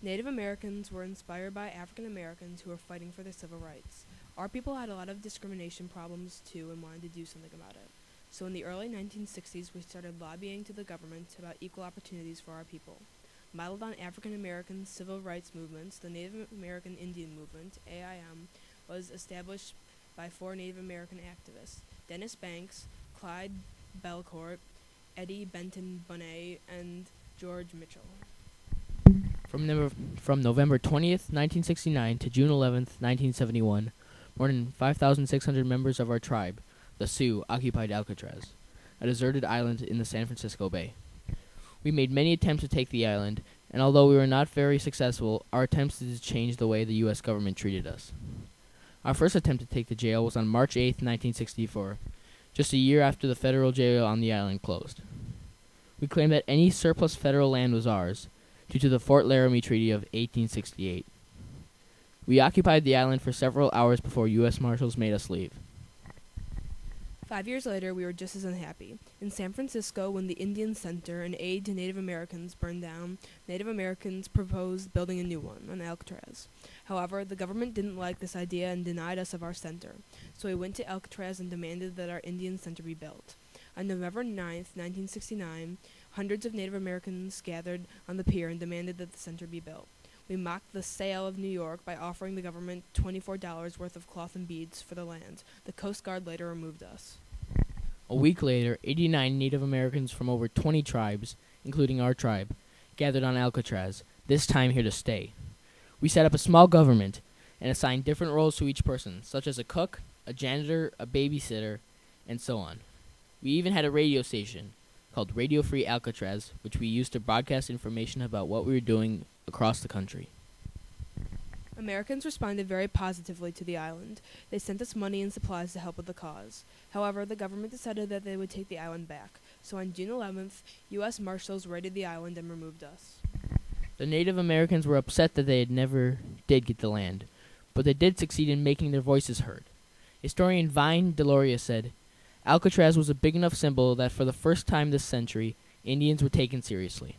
Native Americans were inspired by African Americans who were fighting for their civil rights. Our people had a lot of discrimination problems too and wanted to do something about it. So in the early 1960s, we started lobbying to the government about equal opportunities for our people. Modeled on African American civil rights movements, the Native American Indian Movement, AIM, was established by 4 Native American activists: Dennis Banks, Clyde Belcourt, Eddie Benton Bonet, and George Mitchell. From November 20th, 1969 to June 11th, 1971, more than 5,600 members of our tribe, the Sioux, occupied Alcatraz, a deserted island in the San Francisco Bay. We made many attempts to take the island, and although we were not very successful, our attempts did change the way the U.S. government treated us. Our first attempt to take the jail was on March 8th, 1964, just a year after the federal jail on the island closed. We claimed that any surplus federal land was ours, due to the Fort Laramie Treaty of 1868. We occupied the island for several hours before U.S. Marshals made us leave. 5 years later, we were just as unhappy. In San Francisco, when the Indian Center, an aid to Native Americans, burned down, Native Americans proposed building a new one on Alcatraz. However, the government didn't like this idea and denied us of our center, so we went to Alcatraz and demanded that our Indian Center be built. On November 9th, 1969, hundreds of Native Americans gathered on the pier and demanded that the center be built. We mocked the sale of New York by offering the government $24 worth of cloth and beads for the land. The Coast Guard later removed us. A week later, 89 Native Americans from over 20 tribes, including our tribe, gathered on Alcatraz, this time here to stay. We set up a small government and assigned different roles to each person, such as a cook, a janitor, a babysitter, and so on. We even had a radio station called Radio Free Alcatraz, which we used to broadcast information about what we were doing across the country. Americans responded very positively to the island. They sent us money and supplies to help with the cause. However, the government decided that they would take the island back. So on June 11th, U.S. Marshals raided the island and removed us. The Native Americans were upset that they never did get the land, but they did succeed in making their voices heard. Historian Vine Deloria said, "Alcatraz was a big enough symbol that for the first time this century, Indians were taken seriously."